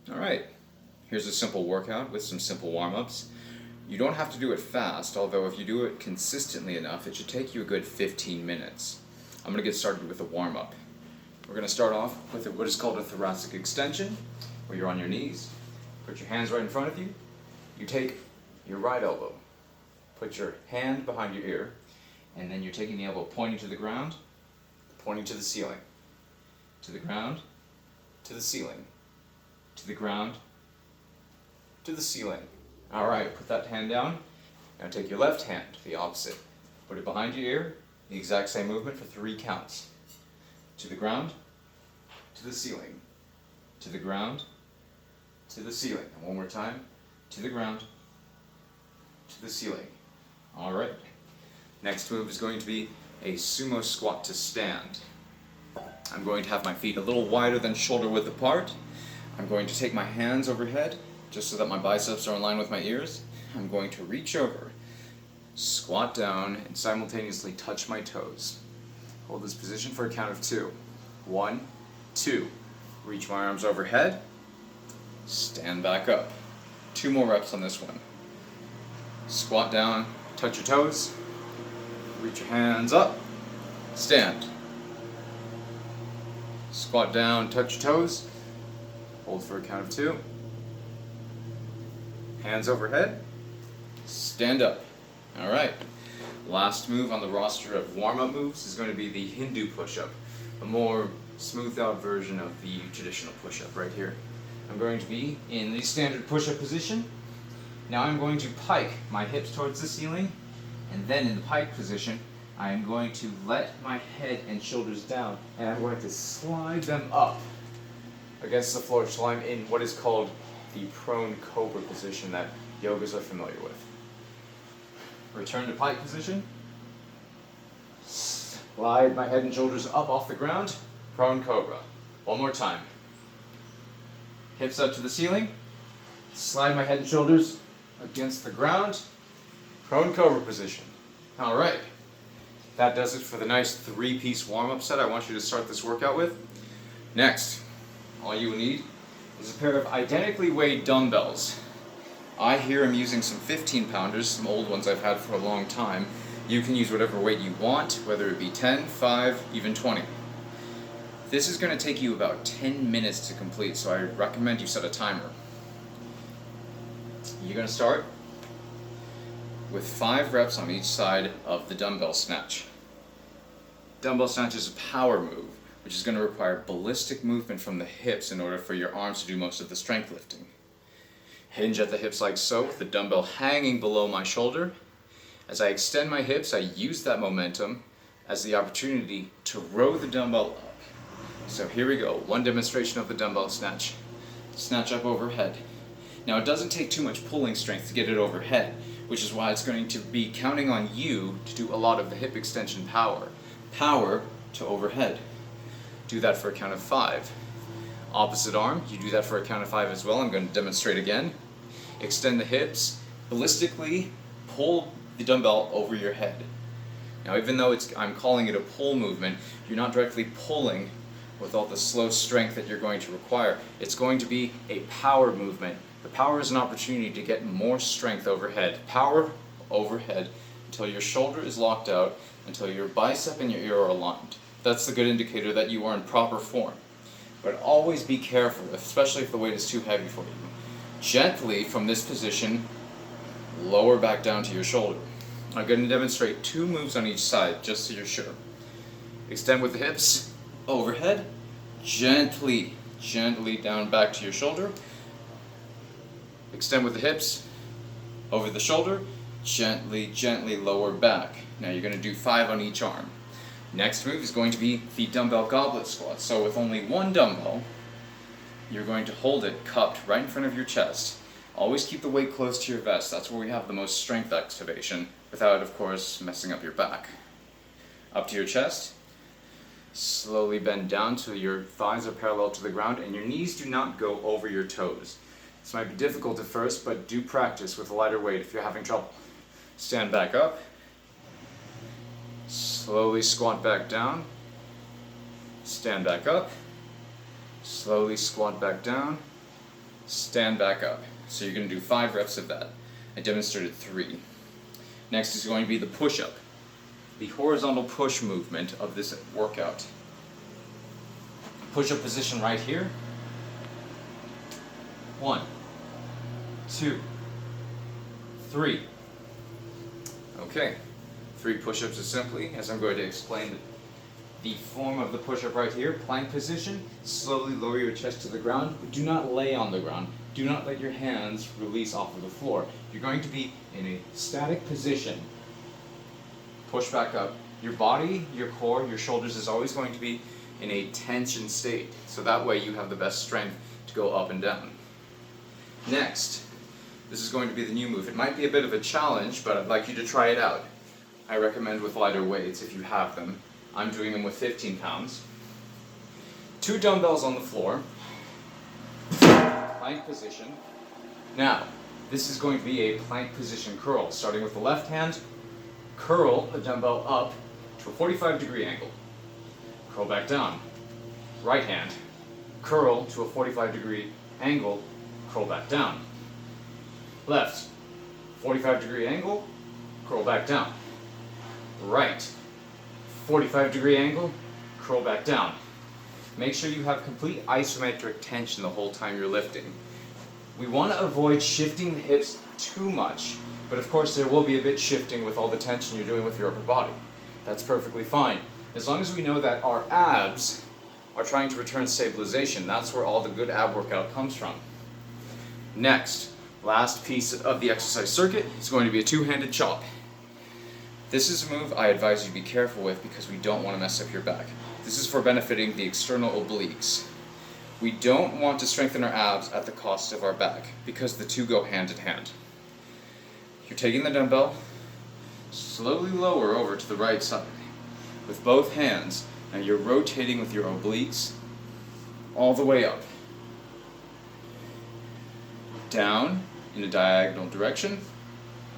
Alright, here's a simple workout with some simple warm-ups. You don't have to do it fast, although if you do it consistently enough, it should take you a good 15 minutes. I'm going to get started with a warm-up. We're going to start off with what is called a thoracic extension, where you're on your knees. Put your hands right in front of you. You take your right elbow, put your hand behind your ear, and then you're taking the elbow pointing to the ground, pointing to the ceiling. To the ground, to the ceiling. To the ground, to the ceiling. Alright, put that hand down. Now take your left hand, the opposite. Put it behind your ear, the exact same movement for 3 counts. To the ground, to the ceiling. To the ground, to the ceiling. And one more time. To the ground, to the ceiling. Alright. Next move is going to be a sumo squat to stand. I'm going to have my feet a little wider than shoulder width apart. I'm going to take my hands overhead, just so that my biceps are in line with my ears. I'm going to reach over, squat down, and simultaneously touch my toes. Hold this position for a count of 2. 1, 2. Reach my arms overhead, stand back up. 2 more reps on this one. Squat down, touch your toes, reach your hands up, stand. Squat down, touch your toes, hold for a count of 2. Hands overhead, stand up. Alright, last move on the roster of warm-up moves is going to be the Hindu push-up, a more smoothed out version of the traditional push-up right here. I'm going to be in the standard push-up position. Now I'm going to pike my hips towards the ceiling, and then in the pike position, I am going to let my head and shoulders down, and I'm going to slide them up against the floor till I'm in what is called the prone cobra position that yogas are familiar with. Return to pike position. Slide my head and shoulders up off the ground. Prone cobra. One more time. Hips up to the ceiling. Slide my head and shoulders against the ground. Prone cobra position. Alright. That does it for the nice 3-piece warm-up set I want you to start this workout with. Next, all you need is a pair of identically weighed dumbbells. I here am using some 15-pounders, some old ones I've had for a long time. You can use whatever weight you want, whether it be 10, 5, even 20. This is going to take you about 10 minutes to complete, so I recommend you set a timer. You're going to start with 5 reps on each side of the dumbbell snatch. Dumbbell snatch is a power move, which is going to require ballistic movement from the hips in order for your arms to do most of the strength lifting. Hinge at the hips like so, with the dumbbell hanging below my shoulder. As I extend my hips, I use that momentum as the opportunity to row the dumbbell up. So here we go, one demonstration of the dumbbell snatch. Snatch up overhead. Now it doesn't take too much pulling strength to get it overhead, which is why it's going to be counting on you to do a lot of the hip extension power. Power to overhead. Do that for a count of 5. Opposite arm, you do that for a count of 5 as well. I'm going to demonstrate again. Extend the hips, ballistically pull the dumbbell over your head. Now even though I'm calling it a pull movement, you're not directly pulling with all the slow strength that you're going to require. It's going to be a power movement. The power is an opportunity to get more strength overhead. Power overhead until your shoulder is locked out, until your bicep and your ear are aligned. That's the good indicator that you are in proper form. But always be careful, especially if the weight is too heavy for you. Gently, from this position, lower back down to your shoulder. I'm going to demonstrate 2 moves on each side, just so you're sure. Extend with the hips, overhead, gently down back to your shoulder. Extend with the hips, over the shoulder, gently lower back. Now you're going to do 5 on each arm. Next move is going to be the dumbbell goblet squat. So with only 1 dumbbell, you're going to hold it cupped right in front of your chest. Always keep the weight close to your vest. That's where we have the most strength activation, without, of course, messing up your back. Up to your chest. Slowly bend down till your thighs are parallel to the ground and your knees do not go over your toes. This might be difficult at first, but do practice with a lighter weight if you're having trouble. Stand back up. Slowly squat back down. Stand back up. Slowly squat back down. stand back up. So you're going to do 5 reps of that. I demonstrated 3. Next is going to be the push-up, the horizontal push movement of this workout. Push-up position right here. 1, 2, 3. Okay, 3 push-ups is simply, as I'm going to explain the form of the push-up right here, plank position. Slowly lower your chest to the ground, but do not lay on the ground. Do not let your hands release off of the floor. You're going to be in a static position. Push back up. Your body, your core, your shoulders is always going to be in a tension state. So that way you have the best strength to go up and down. Next, this is going to be the new move. It might be a bit of a challenge, but I'd like you to try it out. I recommend with lighter weights if you have them. I'm doing them with 15 pounds. 2 dumbbells on the floor. Plank position. Now, this is going to be a plank position curl. Starting with the left hand, curl the dumbbell up to a 45-degree angle. Curl back down. Right hand, curl to a 45-degree angle, curl back down. Left, 45-degree angle, curl back down. Right, 45-degree angle, curl back down. Make sure you have complete isometric tension the whole time you're lifting. We want to avoid shifting the hips too much, but of course there will be a bit shifting with all the tension you're doing with your upper body. That's perfectly fine. As long as we know that our abs are trying to return stabilization, that's where all the good ab workout comes from. Next, last piece of the exercise circuit is going to be a 2-handed chop. This is a move I advise you be careful with because we don't want to mess up your back. This is for benefiting the external obliques. We don't want to strengthen our abs at the cost of our back because the two go hand in hand. You're taking the dumbbell, slowly lower over to the right side with both hands, and you're rotating with your obliques all the way up. Down in a diagonal direction,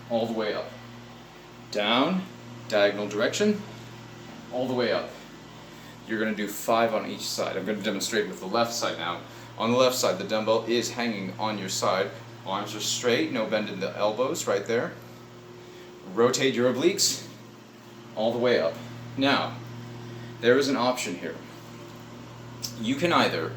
all the way up. Down, diagonal direction, all the way up. You're going to do 5 on each side. I'm going to demonstrate with the left side now. On the left side, the dumbbell is hanging on your side. Arms are straight, no bend in the elbows, right there. Rotate your obliques all the way up. Now, there is an option here. You can either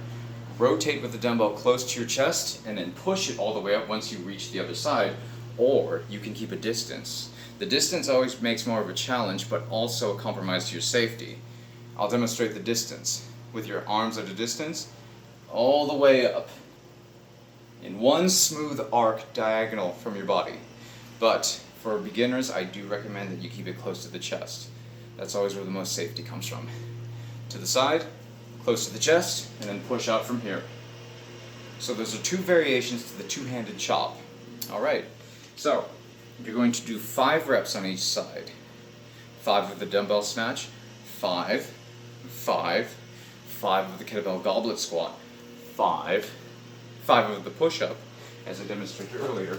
rotate with the dumbbell close to your chest and then push it all the way up once you reach the other side, or you can keep a distance. The distance always makes more of a challenge, but also a compromise to your safety. I'll demonstrate the distance. With your arms at a distance, all the way up. In one smooth arc diagonal from your body. But for beginners, I do recommend that you keep it close to the chest. That's always where the most safety comes from. To the side, close to the chest, and then push out from here. So those are 2 variations to the 2-handed chop. Alright, so you're going to do 5 reps on each side. 5 of the dumbbell snatch, 5, 5, 5 of the kettlebell goblet squat, 5, 5 of the push-up, as I demonstrated earlier,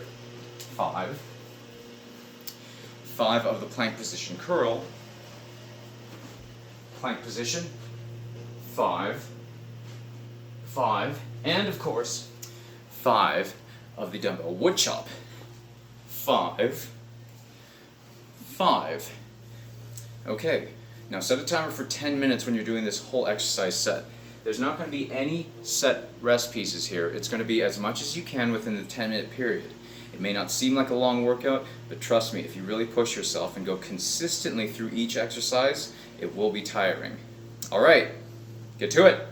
5, 5 of the plank position curl, plank position, 5, 5, and of course, 5 of the dumbbell wood chop, 5, 5. Okay, now set a timer for 10 minutes when you're doing this whole exercise set. There's not going to be any set rest pieces here. It's going to be as much as you can within the 10-minute period. It may not seem like a long workout, but trust me, if you really push yourself and go consistently through each exercise, it will be tiring. Alright, get to it!